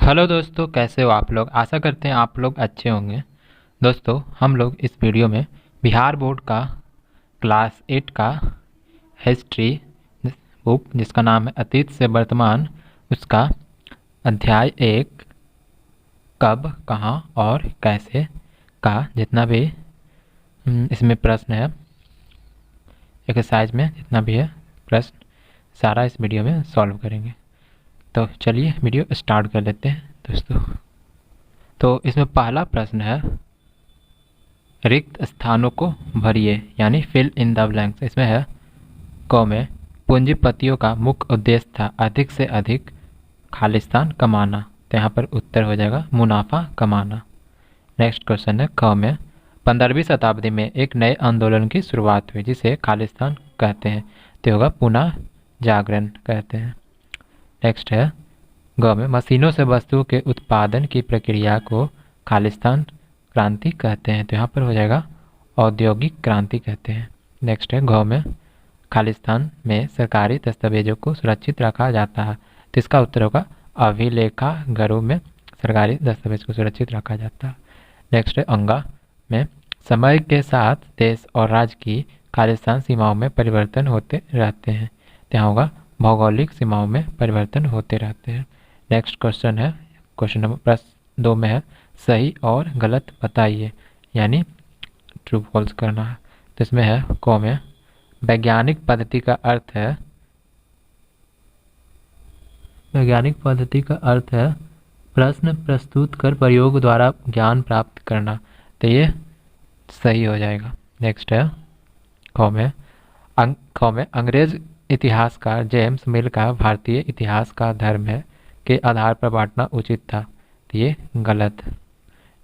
Hello दोस्तों, कैसे हो आप लोग। आशा करते हैं आप लोग अच्छे होंगे। दोस्तों, हम लोग इस वीडियो में बिहार बोर्ड का क्लास 8 का हिस्ट्री बुक जिसका नाम है अतीत से वर्तमान, उसका अध्याय 1 कब, कहाँ और कैसे का जितना भी इसमें प्रश्न है, एक्सरसाइज में जितना भी है प्रश्न, सारा इस वीडियो में सॉल्व करेंगे। तो चलिए वीडियो स्टार्ट कर लेते हैं दोस्तों। तो इसमें पहला प्रश्न है, रिक्त स्थानों को भरिए यानी फिल इन द ब्लैंक्स। इसमें है क में पूंजीपतियों का मुख्य उद्देश्य था अधिक से अधिक खालिस्तान कमाना, तो यहाँ पर उत्तर हो जाएगा मुनाफा कमाना। नेक्स्ट क्वेश्चन है, ख में 15वीं शताब्दी में एक नए आंदोलन की शुरुआत हुई जिसे खालिस्तान कहते हैं, तो होगा पुनः जागरण कहते हैं। नेक्स्ट है, ग में मशीनों से वस्तुओं के उत्पादन की प्रक्रिया को खालिस्तान क्रांति कहते हैं, तो यहाँ पर हो जाएगा औद्योगिक क्रांति कहते हैं। नेक्स्ट है, घ में खालिस्तान में सरकारी दस्तावेजों को सुरक्षित रखा जाता है, तो इसका उत्तर होगा अभिलेखागारों में सरकारी दस्तावेज को सुरक्षित रखा जाता है। नेक्स्ट है, अंगा में समय के साथ देश और राज्य की खालिस्तान सीमाओं में परिवर्तन होते रहते हैं, तो यहाँ होगा भौगोलिक सीमाओं में परिवर्तन होते रहते हैं। नेक्स्ट क्वेश्चन है, क्वेश्चन नंबर प्रश्न 2 में है सही और गलत बताइए यानी ट्रू फॉल्स करना है। तो इसमें है क में वैज्ञानिक पद्धति का अर्थ है, वैज्ञानिक पद्धति का अर्थ है प्रश्न प्रस्तुत कर प्रयोग द्वारा ज्ञान प्राप्त करना, तो ये सही हो जाएगा। नेक्स्ट है, ख में अंग्रेज इतिहासकार जेम्स मिल का भारतीय इतिहास का धर्म है के आधार पर बांटना उचित था, तो ये गलत।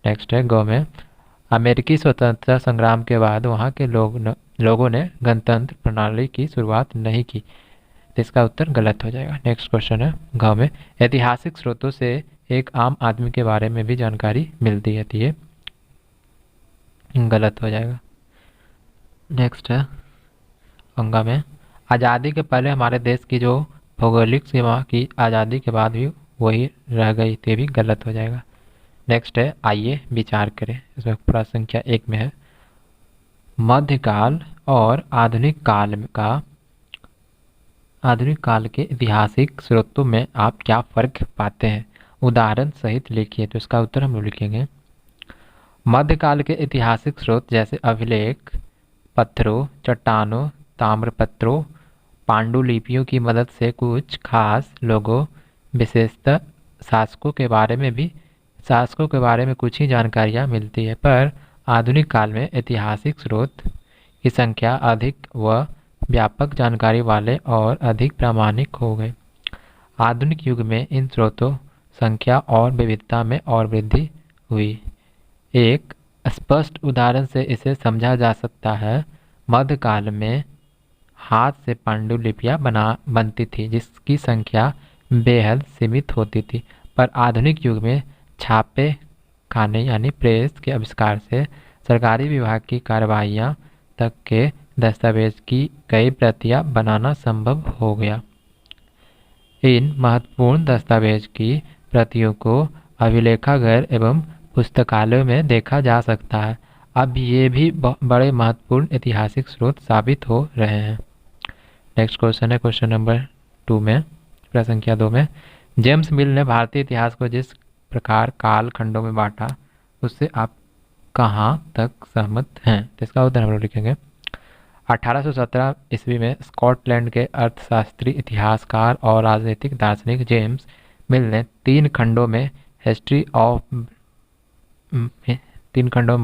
नेक्स्ट है, ग में अमेरिकी स्वतंत्रता संग्राम के बाद वहाँ के लोगों ने गणतंत्र प्रणाली की शुरुआत नहीं की, तो इसका उत्तर गलत हो जाएगा। नेक्स्ट क्वेश्चन है, घ में ऐतिहासिक स्रोतों से एक आम आदमी के बारे में भी जानकारी मिलती है, तो ये गलत हो जाएगा। नेक्स्ट है, अंगा में आज़ादी के पहले हमारे देश की जो भौगोलिक सीमा की आज़ादी के बाद भी वही रह गई, तो भी गलत हो जाएगा। नेक्स्ट है, आइए विचार करें। इसमें प्रश्न संख्या 1 में है मध्यकाल और आधुनिक काल के ऐतिहासिक स्रोतों में आप क्या फर्क पाते हैं, उदाहरण सहित लिखिए। तो इसका उत्तर हम लोग लिखेंगे मध्यकाल के ऐतिहासिक स्रोत जैसे अभिलेख, पत्थरों, चट्टानों, ताम्रपत्रों, पांडुलिपियों की मदद से कुछ खास लोगों, विशेषतः शासकों के बारे में कुछ ही जानकारियाँ मिलती है, पर आधुनिक काल में ऐतिहासिक स्रोत की संख्या अधिक व व्यापक जानकारी वाले और अधिक प्रामाणिक हो गए। आधुनिक युग में इन स्रोतों संख्या और विविधता में और वृद्धि हुई। एक स्पष्ट उदाहरण से इसे समझा जा सकता है, मध्यकाल में हाथ से पांडुलिपियाँ बनती थी जिसकी संख्या बेहद सीमित होती थी, पर आधुनिक युग में छापे खाने यानी प्रेस के आविष्कार से सरकारी विभाग की कार्रवाइयाँ तक के दस्तावेज की कई प्रतियाँ बनाना संभव हो गया। इन महत्वपूर्ण दस्तावेज की प्रतियों को अभिलेखागार एवं पुस्तकालयों में देखा जा सकता है। अब ये भी बड़े महत्वपूर्ण ऐतिहासिक स्रोत साबित हो रहे हैं। नेक्स्ट क्वेश्चन है, क्वेश्चन नंबर 2 में प्रश्न संख्या 2 में जेम्स मिल ने भारतीय इतिहास को जिस प्रकार काल खंडों में बांटा उससे आप कहाँ तक सहमत हैं, तो इसका उत्तर हम लोग लिखेंगे 1817 ईस्वी में स्कॉटलैंड के अर्थशास्त्री, इतिहासकार और राजनीतिक दार्शनिक जेम्स मिल ने 3 खंडों में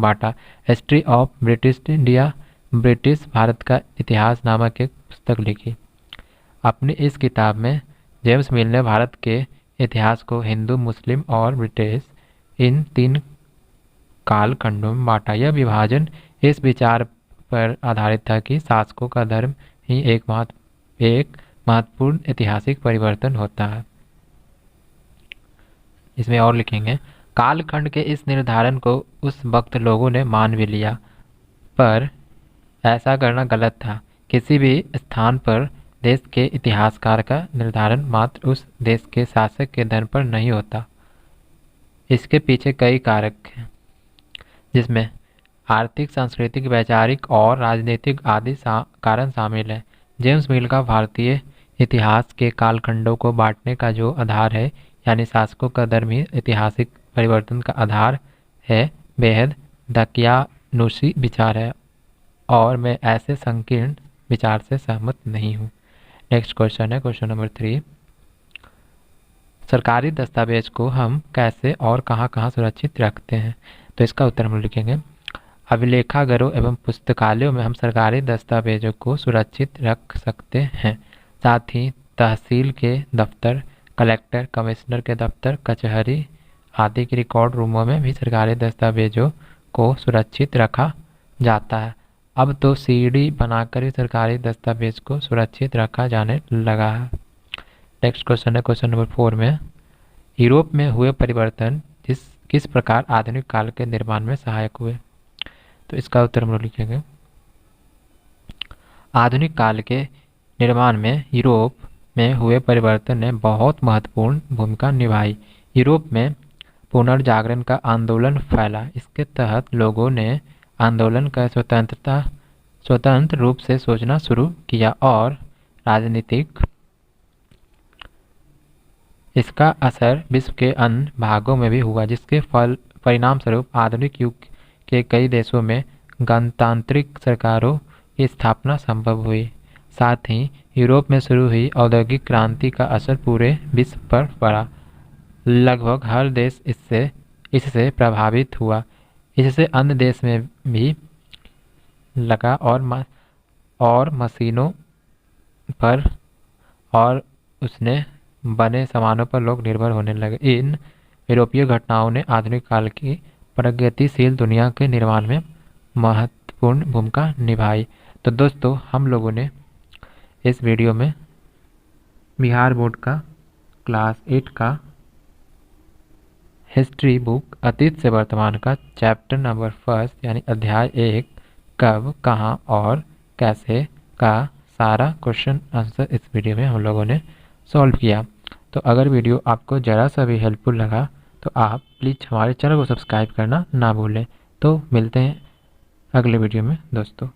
बांटा history of British India, British Bharat का इतिहास नामक एक पुस्तक लिखी। अपनी इस किताब में जेम्स मिल ने भारत के इतिहास को हिंदू, मुस्लिम और ब्रिटिश इन 3 काल खंडों में बांटा। यह विभाजन इस विचार पर आधारित था कि शासकों का धर्म ही एक महत्वपूर्ण ऐतिहासिक परिवर्तन होता है। इसमें और लिखेंगे कालखंड के इस निर्धारण को उस वक्त लोगों ने मान भी लिया, पर ऐसा करना गलत था। किसी भी स्थान पर देश के इतिहासकार का निर्धारण मात्र उस देश के शासक के धर्म पर नहीं होता, इसके पीछे कई कारक हैं, जिसमें आर्थिक, सांस्कृतिक, वैचारिक और राजनीतिक आदि कारण शामिल हैं। जेम्स मिल का भारतीय इतिहास के कालखंडों को बांटने का जो आधार है, यानी शासकों का धर्म ही ऐतिहासिक परिवर्तन का आधार है, बेहद दकियानुसी विचार है और मैं ऐसे संकीर्ण विचार से सहमत नहीं हूँ। नेक्स्ट क्वेश्चन है क्वेश्चन नंबर 3। सरकारी दस्तावेज को हम कैसे और कहाँ कहाँ सुरक्षित रखते हैं? तो इसका उत्तर हम लिखेंगे, अभिलेखागारों एवं पुस्तकालयों में हम सरकारी दस्तावेजों को सुरक्षित रख सकते हैं। साथ ही तहसील के दफ्तर, कलेक्टर, कमिश्नर के दफ्तर, कचहरी आदि के रिकॉर्ड रूमों में भी सरकारी दस्तावेजों को सुरक्षित रखा जाता है। अब तो सीडी बनाकर ही सरकारी दस्तावेज को सुरक्षित रखा जाने लगा है। नेक्स्ट क्वेश्चन है क्वेश्चन नंबर 4 में, यूरोप में हुए परिवर्तन किस प्रकार आधुनिक काल के निर्माण में सहायक हुए? तो इसका उत्तर हम लोग लिखेंगे, आधुनिक काल के निर्माण में यूरोप में हुए परिवर्तन ने बहुत महत्वपूर्ण भूमिका निभाई। यूरोप में पुनर्जागरण का आंदोलन फैला। इसके तहत लोगों ने आंदोलन का स्वतंत्र रूप से सोचना शुरू किया और राजनीतिक इसका असर विश्व के अन्य भागों में भी हुआ, जिसके परिणाम स्वरूप आधुनिक युग के कई देशों में गणतांत्रिक सरकारों की स्थापना संभव हुई। साथ ही यूरोप में शुरू हुई औद्योगिक क्रांति का असर पूरे विश्व पर पड़ा। लगभग हर देश इससे प्रभावित हुआ। इससे अन्य देश में भी लगा और मशीनों पर और उसने बने सामानों पर लोग निर्भर होने लगे। इन यूरोपीय घटनाओं ने आधुनिक काल की प्रगतिशील दुनिया के निर्माण में महत्वपूर्ण भूमिका निभाई। तो दोस्तों, हम लोगों ने इस वीडियो में बिहार बोर्ड का क्लास 8 का हिस्ट्री बुक अतीत से वर्तमान का चैप्टर नंबर 1 यानी अध्याय 1 कब, कहाँ और कैसे का सारा क्वेश्चन आंसर इस वीडियो में हम लोगों ने सॉल्व किया। तो अगर वीडियो आपको ज़रा सा भी हेल्पफुल लगा तो आप प्लीज़ हमारे चैनल को सब्सक्राइब करना ना भूलें। तो मिलते हैं अगले वीडियो में दोस्तों।